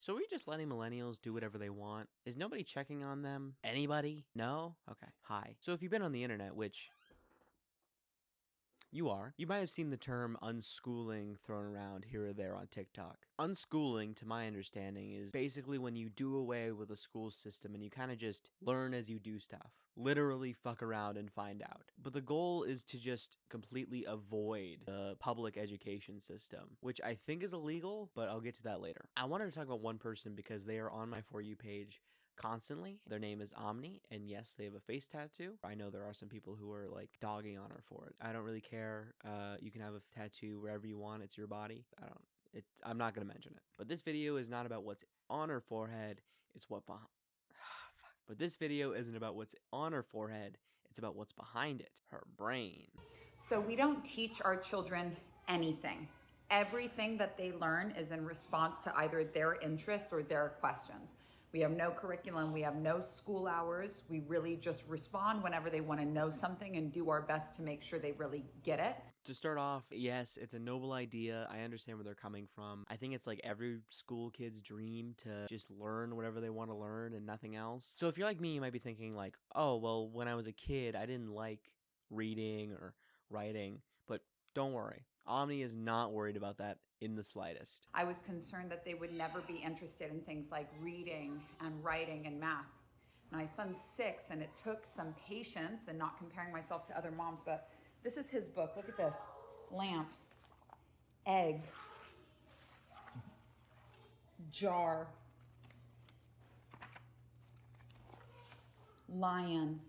So are we just letting millennials do whatever they want? Is nobody checking on them? Anybody? No? Okay. Hi. So if you've been on the internet, which you are, you might have seen the term unschooling thrown around here or there on TikTok. Unschooling, to my understanding, is basically when you do away with a school system and you kind of just learn as you do stuff. Literally fuck around and find out. But the goal is to just completely avoid the public education system, which I think is illegal, but I'll get to that later. I wanted to talk about one person because they are on my For You page constantly. Their name is Omni, and yes, they have a face tattoo. I know there are some people who are like dogging on her for it. I don't really care. You can have a tattoo wherever you want. It's your body. I'm not gonna mention it. But this video is not about what's on her forehead. It's what behind. But this video isn't about what's on her forehead. It's about what's behind it. Her brain. So we don't teach our children anything. Everything that they learn is in response to either their interests or their questions. We have no curriculum, we have no school hours. We really just respond whenever they want to know something and do our best to make sure they really get it. To start off, yes, it's a noble idea. I understand where they're coming from. I think it's like every school kid's dream to just learn whatever they want to learn and nothing else. So if you're like me, you might be thinking like, oh, well, when I was a kid, I didn't like reading or writing, but don't worry. Omni is not worried about that in the slightest. I was concerned that they would never be interested in things like reading and writing and math. My son's 6, and it took some patience and not comparing myself to other moms, but this is his book. Look at this. Lamp, egg, jar, lion.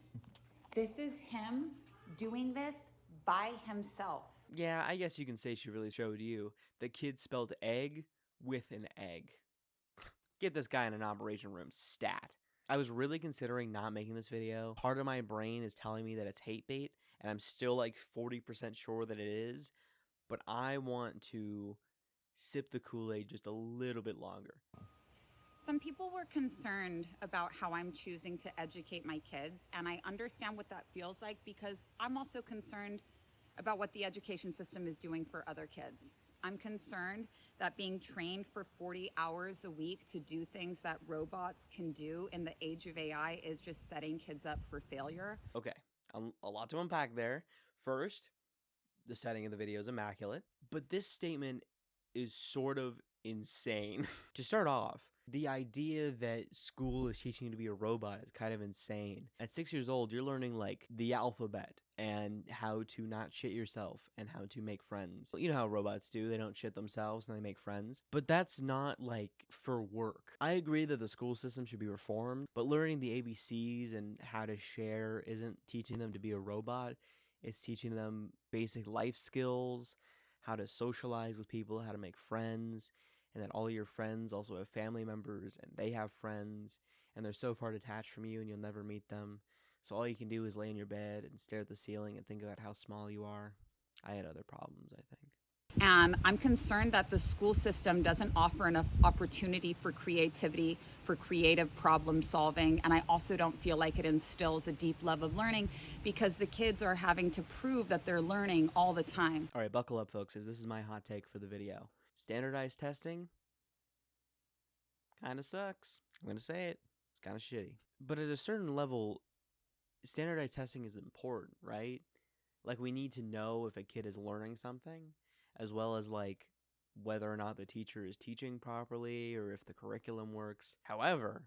This is him doing this by himself. Yeah, I guess you can say she really showed you. The kid spelled egg with an egg. Get this guy in an operation room, stat. I was really considering not making this video. Part of my brain is telling me that it's hate bait, and I'm still like 40% sure that it is, but I want to sip the Kool-Aid just a little bit longer. Some people were concerned about how I'm choosing to educate my kids, and I understand what that feels like because I'm also concerned about what the education system is doing for other kids. I'm concerned that being trained for 40 hours a week to do things that robots can do in the age of AI is just setting kids up for failure. Okay, a lot to unpack there. First, the setting of the video is immaculate, but this statement is sort of insane. To start off, the idea that school is teaching you to be a robot is kind of insane. At 6 years old, you're learning like the alphabet and how to not shit yourself and how to make friends. You know how robots do, they don't shit themselves and they make friends. But that's not like for work. I agree that the school system should be reformed, but learning the ABCs and how to share isn't teaching them to be a robot. It's teaching them basic life skills, how to socialize with people, how to make friends, and that all your friends also have family members and they have friends and they're so far detached from you and you'll never meet them. So all you can do is lay in your bed and stare at the ceiling and think about how small you are. I had other problems, I think. And I'm concerned that the school system doesn't offer enough opportunity for creativity, for creative problem solving. And I also don't feel like it instills a deep love of learning because the kids are having to prove that they're learning all the time. All right, buckle up, folks, as this is my hot take for the video. Standardized testing kind of sucks. I'm going to say it. It's kind of shitty. But at a certain level, standardized testing is important, right? Like, we need to know if a kid is learning something, as well as like whether or not the teacher is teaching properly or if the curriculum works. However,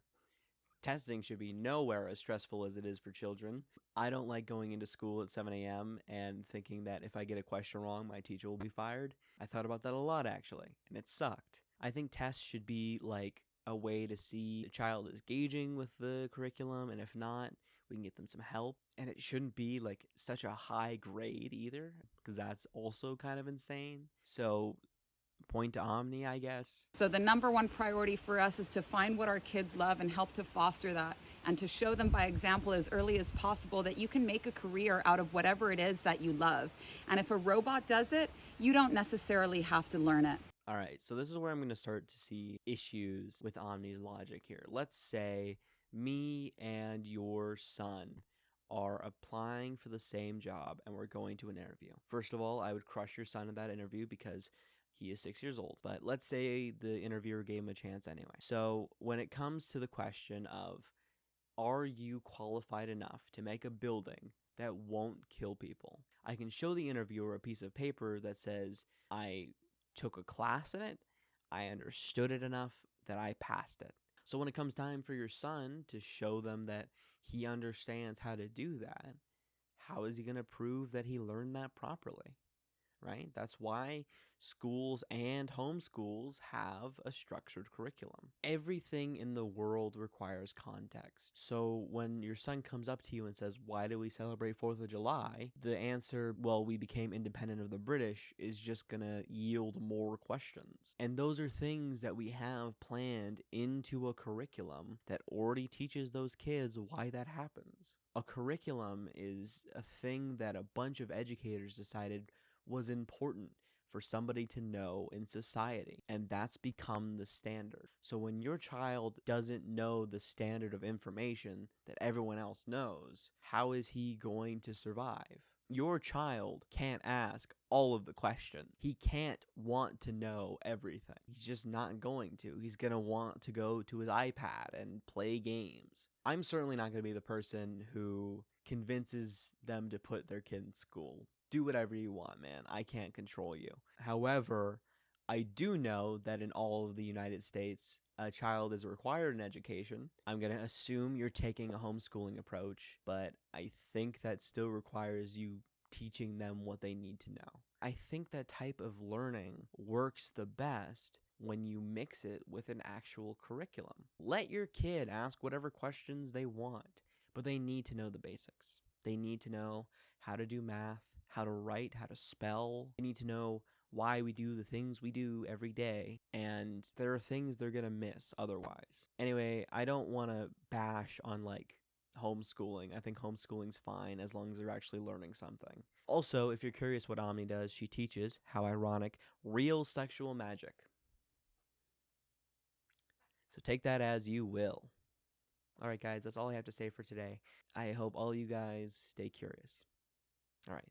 testing should be nowhere as stressful as it is for children. I don't like going into school at 7 a.m. and thinking that if I get a question wrong, my teacher will be fired. I thought about that a lot, actually, and it sucked. I think tests should be like a way to see the child is gauging with the curriculum, and if not, we can get them some help. And it shouldn't be like such a high grade either, because that's also kind of insane. So point to Omni, I guess. So the number one priority for us is to find what our kids love and help to foster that, and to show them by example as early as possible that you can make a career out of whatever it is that you love. And if a robot does it, you don't necessarily have to learn it. All right, so this is where I'm going to start to see issues with Omni's logic here. Let's say me and your son are applying for the same job and we're going to an interview. First of all, I would crush your son in that interview because He is 6 years old, but let's say the interviewer gave him a chance anyway. So when it comes to the question of, are you qualified enough to make a building that won't kill people? I can show the interviewer a piece of paper that says, I took a class in it, I understood it enough that I passed it. So when it comes time for your son to show them that he understands how to do that, how is he going to prove that he learned that properly? Right? That's why schools and homeschools have a structured curriculum. Everything in the world requires context. So when your son comes up to you and says, why do we celebrate 4th of July? The answer, well, we became independent of the British, is just going to yield more questions. And those are things that we have planned into a curriculum that already teaches those kids why that happens. A curriculum is a thing that a bunch of educators decided was important for somebody to know in society, and that's become the standard. So when your child doesn't know the standard of information that everyone else knows, how is he going to survive? Your child can't ask all of the questions. He can't want to know everything. He's just not going to. He's going to want to go to his iPad and play games. I'm certainly not going to be the person who convinces them to put their kid in school. Do whatever you want, man. I can't control you. However, I do know that in all of the United States, a child is required an education. I'm going to assume you're taking a homeschooling approach, but I think that still requires you teaching them what they need to know. I think that type of learning works the best when you mix it with an actual curriculum. Let your kid ask whatever questions they want, but they need to know the basics. They need to know how to do math, how to write, how to spell. They need to know why we do the things we do every day, and there are things they're going to miss otherwise. Anyway, I don't want to bash on like homeschooling. I think homeschooling's fine as long as they're actually learning something. Also, if you're curious what Omni does, she teaches, how ironic, real sexual magic. So take that as you will. All right, guys, that's all I have to say for today. I hope all you guys stay curious. All right.